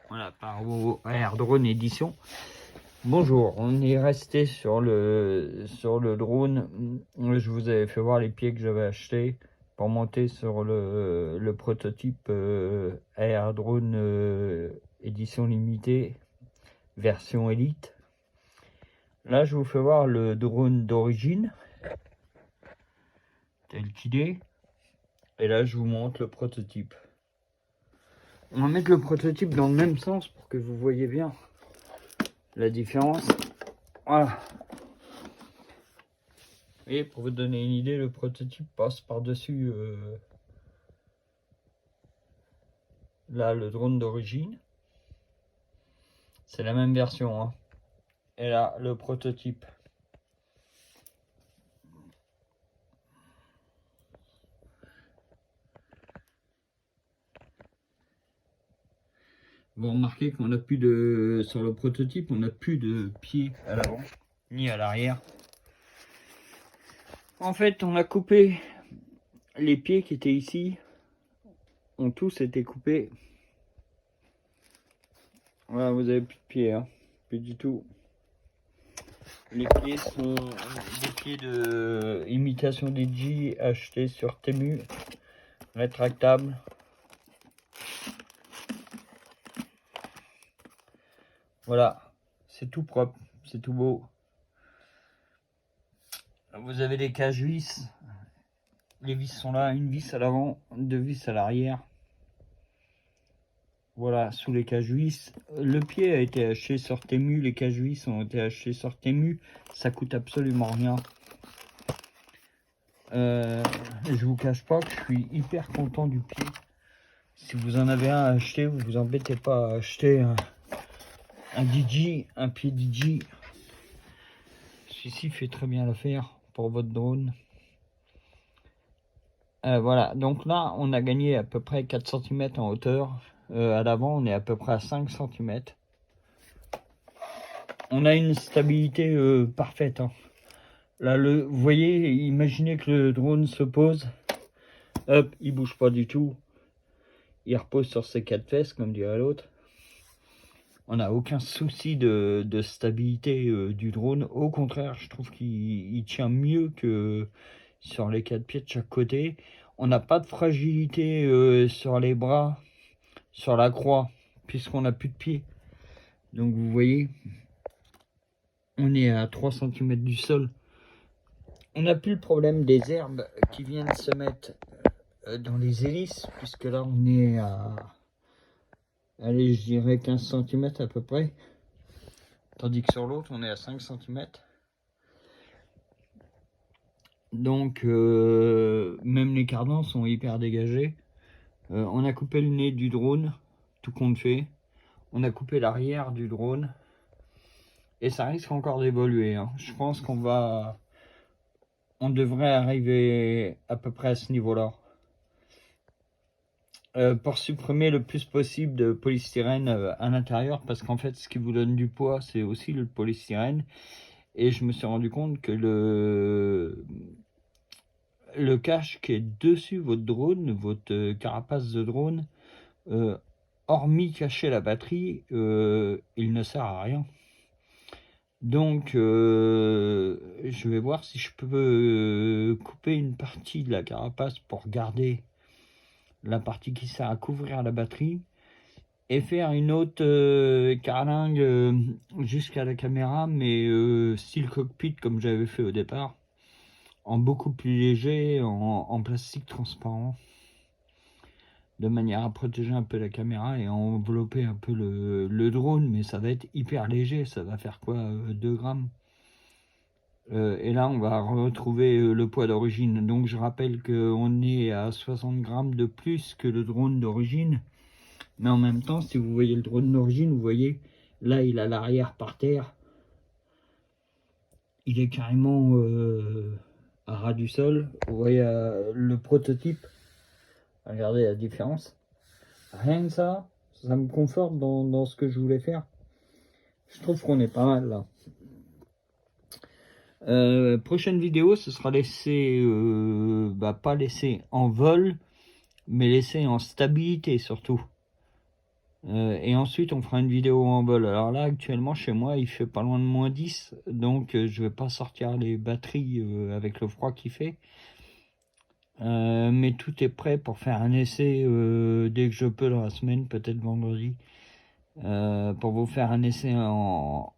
Voilà, par Air Drone Édition. Bonjour, on est resté sur le drone. Je vous avais fait voir les pieds que j'avais achetés pour monter sur le prototype Air Drone Édition limitée, version Elite. Là, je vous fais voir le drone d'origine, tel qu'il est. Et là, je vous montre le prototype. On va mettre le prototype dans le même sens pour que vous voyez bien la différence. Voilà. Et pour vous donner une idée, le prototype passe par-dessus là le drone d'origine. C'est la même version, hein. Et là, le prototype. Vous remarquez qu'on n'a plus de... Sur le prototype, on n'a plus de pied à l'avant, ni à l'arrière. En fait, on a coupé les pieds qui étaient ici. Ont tous été coupés. Voilà, vous avez plus de pieds, hein. Plus du tout. Les pieds sont des pieds de imitation DJ achetés sur Temu, rétractables. Voilà, c'est tout propre, c'est tout beau. Vous avez des cages vis. Les vis sont là, une vis à l'avant, deux vis à l'arrière. Voilà, sous les cages vis. Le pied a été acheté sur Temu, les cages vis ont été achetées sur Temu. Ça coûte absolument rien. Je vous cache pas que je suis hyper content du pied. Si vous en avez un à acheter, vous vous embêtez pas à acheter un DJ, un pied DJ. Celui-ci fait très bien l'affaire pour votre drone. Voilà, donc là on a gagné à peu près 4 cm en hauteur. À l'avant on est à peu près à 5 cm. On a une stabilité parfaite, hein. Là, vous voyez, imaginez que le drone se pose. Hop, il bouge pas du tout. Il repose sur ses quatre fesses, comme dirait l'autre. On n'a aucun souci de stabilité du drone. Au contraire, je trouve qu'il tient mieux que sur les quatre pieds de chaque côté. On n'a pas de fragilité sur les bras, sur la croix, puisqu'on n'a plus de pieds. Donc vous voyez, on est à 3 cm du sol. On n'a plus le problème des herbes qui viennent se mettre dans les hélices, puisque là on est à, allez, je dirais 15 cm à peu près, tandis que sur l'autre on est à 5 cm. Donc même les cardans sont hyper dégagés. On a coupé le nez du drone, tout compte fait. On a coupé l'arrière du drone et ça risque encore d'évoluer, hein. Je pense on devrait arriver à peu près à ce niveau là. Pour supprimer le plus possible de polystyrène à l'intérieur, parce qu'en fait ce qui vous donne du poids c'est aussi le polystyrène. Et je me suis rendu compte que le cache qui est dessus votre drone, votre carapace de drone, hormis cacher la batterie, il ne sert à rien. Donc je vais voir si je peux couper une partie de la carapace pour garder la partie qui sert à couvrir la batterie et faire une autre carlingue jusqu'à la caméra, mais style cockpit comme j'avais fait au départ, en beaucoup plus léger, en plastique transparent, de manière à protéger un peu la caméra et à envelopper un peu le drone. Mais ça va être hyper léger, ça va faire quoi, 2 grammes. Et là on va retrouver le poids d'origine. Donc je rappelle qu'on est à 60 grammes de plus que le drone d'origine. Mais en même temps, si vous voyez le drone d'origine, vous voyez, là il a l'arrière par terre. Il est carrément à ras du sol. Vous voyez le prototype. Regardez la différence. Rien que ça me conforte dans ce que je voulais faire. Je trouve qu'on est pas mal là. Prochaine vidéo, ce sera laissé, pas laissé en vol, mais laissé en stabilité surtout. Et ensuite on fera une vidéo en vol. Alors là actuellement chez moi il fait pas loin de -10, donc je vais pas sortir les batteries avec le froid qu'il fait. Mais tout est prêt pour faire un essai dès que je peux dans la semaine, peut-être vendredi, pour vous faire un essai en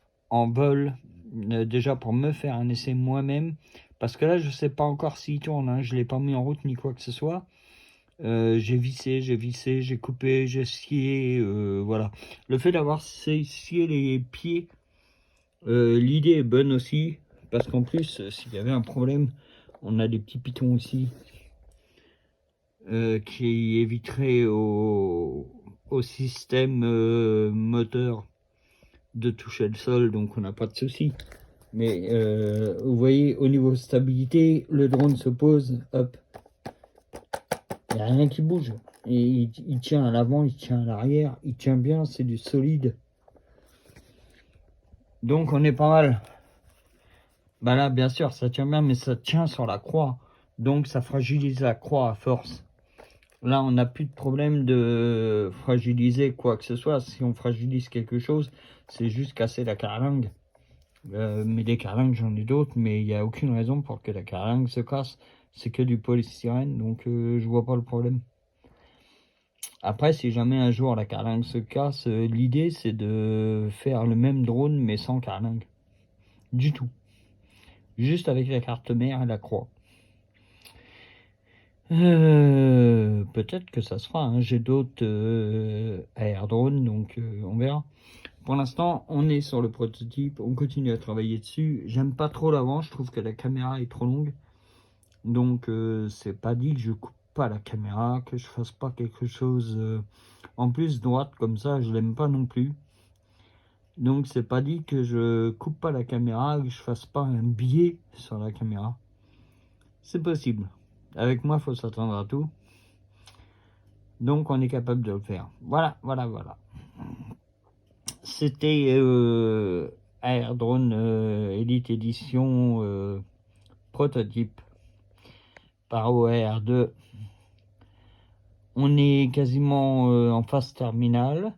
vol, déjà pour me faire un essai moi-même, parce que là je sais pas encore s'il tourne, hein, je l'ai pas mis en route ni quoi que ce soit. J'ai vissé, j'ai coupé, j'ai scié, voilà. Le fait d'avoir scié les pieds, l'idée est bonne aussi, parce qu'en plus, s'il y avait un problème, on a des petits pitons ici, qui éviteraient au système moteur de toucher le sol, donc on n'a pas de souci. Mais vous voyez, au niveau stabilité, le drone se pose, hop, il n'y a rien qui bouge. Et il tient à l'avant, il tient à l'arrière, il tient bien, c'est du solide. Donc on est pas mal. Bah là, bien sûr, ça tient bien, mais ça tient sur la croix. Donc ça fragilise la croix à force. Là, on n'a plus de problème de fragiliser quoi que ce soit. Si on fragilise quelque chose, c'est juste casser la carlingue. Mais des carlingues, j'en ai d'autres, mais il n'y a aucune raison pour que la carlingue se casse. C'est que du polystyrène, donc je vois pas le problème. Après, si jamais un jour la carlingue se casse, l'idée c'est de faire le même drone mais sans carlingue. Du tout. Juste avec la carte mère et la croix. Peut-être que ça se fera, hein. J'ai d'autres AR drones, donc on verra. Pour l'instant, on est sur le prototype, on continue à travailler dessus. J'aime pas trop l'avant, je trouve que la caméra est trop longue. Donc c'est pas dit que je coupe pas la caméra, que je fasse pas quelque chose en plus droite comme ça, je l'aime pas non plus. Donc c'est pas dit que je coupe pas la caméra, que je fasse pas un biais sur la caméra. C'est possible. Avec moi, il faut s'attendre à tout. Donc on est capable de le faire. Voilà. C'était AR Drone Elite Edition prototype par OR2. On est quasiment en phase terminale.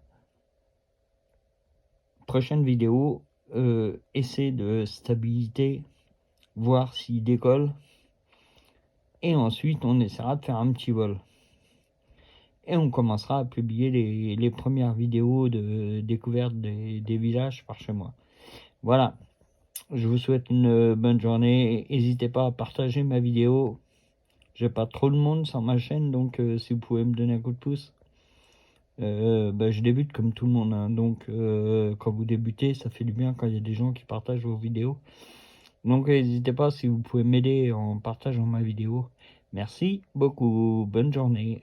Prochaine vidéo, essai de stabilité, voir s'il décolle. Et ensuite, on essaiera de faire un petit vol. Et on commencera à publier les premières vidéos de découverte des villages par chez moi. Voilà. Je vous souhaite une bonne journée. N'hésitez pas à partager ma vidéo. J'ai pas trop de monde sur ma chaîne, donc si vous pouvez me donner un coup de pouce. Je débute comme tout le monde, hein, donc quand vous débutez, ça fait du bien quand il y a des gens qui partagent vos vidéos. Donc n'hésitez pas si vous pouvez m'aider en partageant ma vidéo. Merci beaucoup, bonne journée.